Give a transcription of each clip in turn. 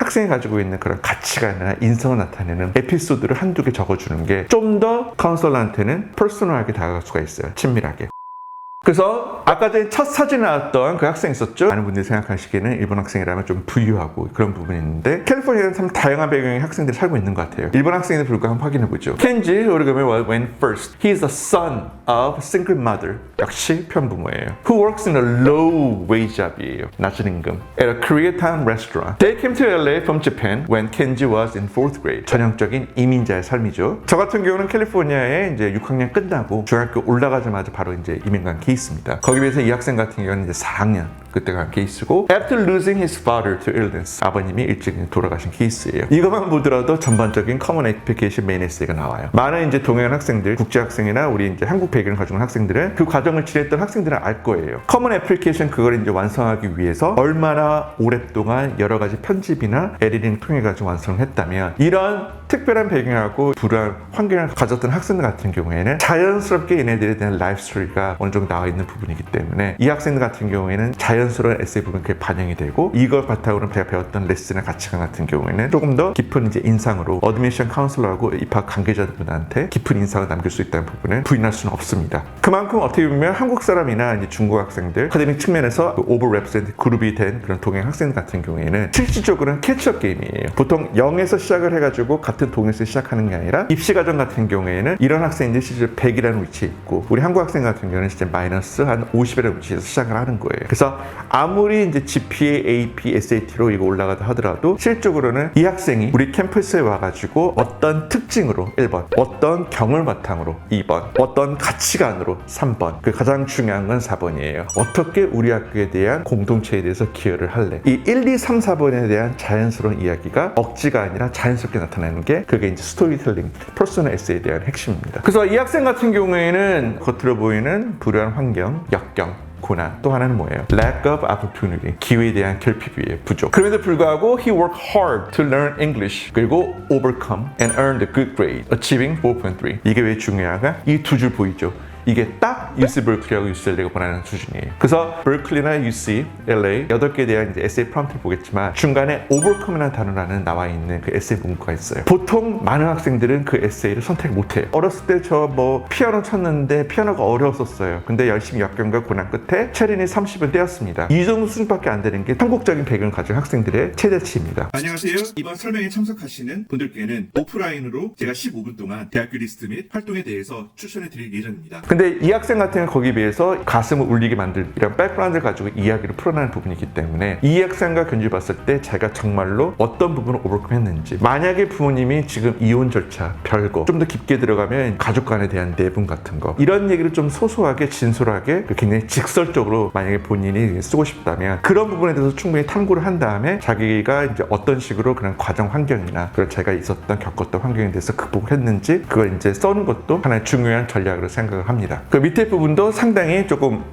학생이 가지고 있는 그런 가치관이나 인성을 나타내는 에피소드를 한두 개 적어주는 게 좀 더 카운슬러한테는 퍼스널하게 다가갈 수가 있어요. 친밀하게. 그래서 아까 전에 첫 사진에 나왔던 그 학생 있었죠? 많은 분들이 생각하시기에는 일본 학생이라면 좀 부유하고 그런 부분이 있는데 캘리포니아는 참 다양한 배경의 학생들이 살고 있는 것 같아요. 일본 학생에도 불구하고 한번 확인해보죠. 켄지 오르가메 went first. He is the son of single mother. 역시 편부모예요. Who works in a low wage job이에요. 낮은 임금. At a Koreatown restaurant. They came to LA from Japan when Kenji was in 4th grade. 전형적인 이민자의 삶이죠. 저 같은 경우는 캘리포니아에 이제 6학년 끝나고 중학교 올라가자마자 바로 이제 이민 간 케이스입니다. 거기 비해서 이 학생 같은 경우는 이제 4학년 그때 간 케이스고 After losing his father to illness 아버님이 일찍 돌아가신 케이스예요. 이것만 보더라도 전반적인 커먼 애플리케이션 메인 에세이가 나와요. 많은 이제 동양 학생들, 국제 학생이나 우리 이제 한국 배경을 가지고 있는 학생들은 그 과정을 지냈던 학생들은 알 거예요. 커먼 애플리케이션 그걸 이제 완성하기 위해서 얼마나 오랫동안 여러 가지 편집이나 에디팅 통해 가지고 완성을 했다면 이런 특별한 배경하고 불우한 환경을 가졌던 학생들 같은 경우에는 자연스럽게 얘네들에 대한 라이프 스토리가 어느 정도 나와 있는 부분이기 때문에 이 학생들 같은 경우에는 자연스러운 에세이 부분이 그게 반영이 되고 이걸 바탕으로 제가 배웠던 레슨의 가치관 같은 경우에는 조금 더 깊은 이제 인상으로 어드미션 카운슬러하고 입학 관계자분한테 깊은 인상을 남길 수 있다는 부분을 부인할 수는 없습니다. 그만큼 어떻게 보면 한국 사람이나 이제 중국 학생들 아카데믹 측면에서 오버레프센트 그룹이 된 그런 동양 학생들 같은 경우에는 실질적으로는 캐치업 게임이에요. 보통 0에서 시작을 해가지고 같은 동에서 시작하는 게 아니라 입시 과정 같은 경우에는 이런 학생들이 실제 100이라는 위치에 있고 우리 한국 학생 같은 경우는 진짜 마이너스 한 50이라는 위치에서 시작을 하는 거예요. 그래서 아무리 이제 GPA, AP, SAT로 이거 올라가다 하더라도 실질적으로는 이 학생이 우리 캠퍼스에 와가지고 어떤 특징으로 1번, 어떤 경을 바탕으로 2번, 어떤 가치관으로 3번, 그 가장 중요한 건 4번이에요. 어떻게 우리 학교에 대한 공동체에 대해서 기여를 할래? 이 1, 2, 3, 4번에 대한 자연스러운 이야기가 억지가 아니라 자연스럽게 나타나는 게 그게 이제 스토리텔링, 퍼스널 에세이에 대한 핵심입니다. 그래서 이 학생 같은 경우에는 겉으로 보이는 불우한 환경, 역경, 고난, 또 하나는 뭐예요? Lack of opportunity, 기회에 대한 결핍이에요. 부족. 그럼에도 불구하고 he worked hard to learn English 그리고 overcome and earned a good grade, achieving 4.3. 이게 왜 중요한가? 이 두 줄 보이죠? 이게 딱 UC berkeley하고 UCLA가 원하는 수준이에요. 그래서 berkeley나 UC, LA 8개에 대한 이제 에세이 프롬프트를 보겠지만 중간에 overcome이라는 단어라는 나와 있는 그 에세이 문구가 있어요. 보통 많은 학생들은 그 에세이를 선택 못해요. 어렸을 때 저 뭐 피아노 쳤는데 피아노가 어려웠었어요. 근데 열심히 역경과 고난 끝에 체린이 30을 떼었습니다. 이 정도 수준밖에 안 되는 게 한국적인 배경을 가진 학생들의 최대치입니다. 안녕하세요. 이번 설명에 참석하시는 분들께는 오프라인으로 제가 15분 동안 대학교 리스트 및 활동에 대해서 추천해 드릴 예정입니다. 근데 이 학생 같은 경우는 거기에 비해서 가슴을 울리게 만들 이런 백그라운드를 가지고 이야기를 풀어나는 부분이기 때문에 이 학생과 견주해 봤을 때 제가 정말로 어떤 부분을 오버컴 했는지, 만약에 부모님이 지금 이혼 절차, 별거 좀 더 깊게 들어가면 가족 간에 대한 내분 같은 거, 이런 얘기를 좀 소소하게 진솔하게 굉장히 직설적으로 만약에 본인이 쓰고 싶다면 그런 부분에 대해서 충분히 탐구를 한 다음에 자기가 이제 어떤 식으로 그런 과정 환경이나 그런 제가 있었던 겪었던 환경에 대해서 극복을 했는지 그걸 이제 써는 것도 하나의 중요한 전략으로 생각을 합니다. 그 밑에 부분도 상당히 조금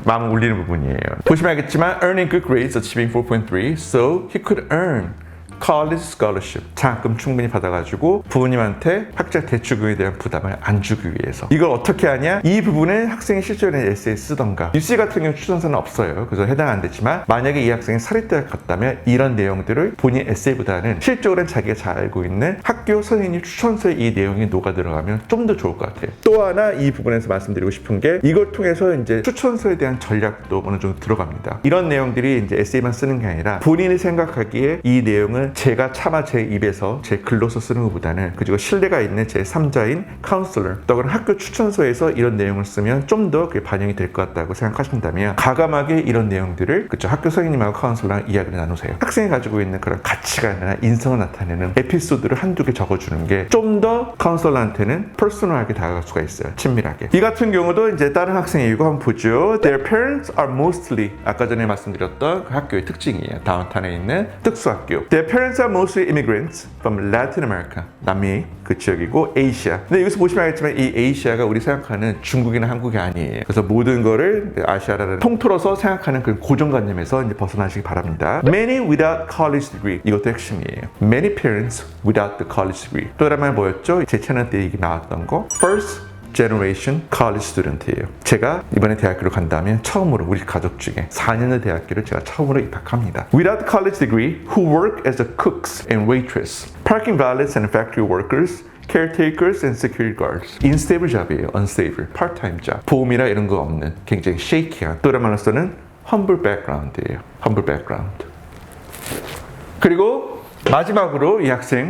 마음 울리는 부분이에요. 보시면 알겠지만 earning good grades, achieving 4.3, so he could earn college scholarship, 장학금 충분히 받아가지고 부모님한테 학자 대출금에 대한 부담을 안 주기 위해서. 이걸 어떻게 하냐? 이 부분에 학생이 실제로 에세이 쓰던가. UC 같은 경우 추천서는 없어요. 그래서 해당 안 되지만 만약에 이 학생이 사립대학 갔다면 이런 내용들을 본인 에세이보다는 실적으로는 자기가 잘 알고 있는 학교 선생님 추천서에 이 내용이 녹아 들어가면 좀 더 좋을 것 같아요. 또 하나 이 부분에서 말씀드리고 싶은 게 이걸 통해서 이제 추천서에 대한 전략도 어느 정도 들어갑니다. 이런 내용들이 이제 에세이만 쓰는 게 아니라 본인이 생각하기에 이 내용을 제가 차마 제 입에서 제 글로서 쓰는 것보다는 그리고 신뢰가 있는 제 3자인 카운슬러 또는 학교 추천서에서 이런 내용을 쓰면 좀 더 그게 반영이 될 것 같다고 생각하신다면 과감하게 이런 내용들을 그쵸 학교 선생님하고 카운슬러랑 이야기를 나누세요. 학생이 가지고 있는 그런 가치관이나 인성을 나타내는 에피소드를 한두 개 적어주는 게 좀 더 카운슬러한테는 퍼스널하게 다가갈 수가 있어요. 친밀하게. 이 같은 경우도 이제 다른 학생이고 한번 보죠. Their parents are mostly, 아까 전에 말씀드렸던 그 학교의 특징이에요. 다운타운에 있는 특수학교. Their parents are mostly immigrants from Latin America. 남미 그 지역이고 아시아. 근데 여기서 보시면 알겠지만 이 아시아가 우리 생각하는 중국이나 한국이 아니에요. 그래서 모든 거를 아시아라는 통틀어서 생각하는 그 고정관념에서 이제 벗어나시기 바랍니다. Many without college degree. 이것도 핵심이에요. Many parents without the college degree. 또 다른 말 뭐였죠? 제 채널 때 얘기 나왔던 거. First generation college student예요. 제가 이번에 대학교를 간다면 처음으로 우리 가족 중에 4년의 대학교를 제가 처음으로 입학합니다. Without college degree, who work as a cooks and waitress, parking valets and factory workers, caretakers and security guards. unstable job이에요. unstable, part-time job. 보험이라 이런 거 없는 굉장히 shaky한, 또 다른 말로 써는 humble background이에요. humble background. 그리고 마지막으로 이 학생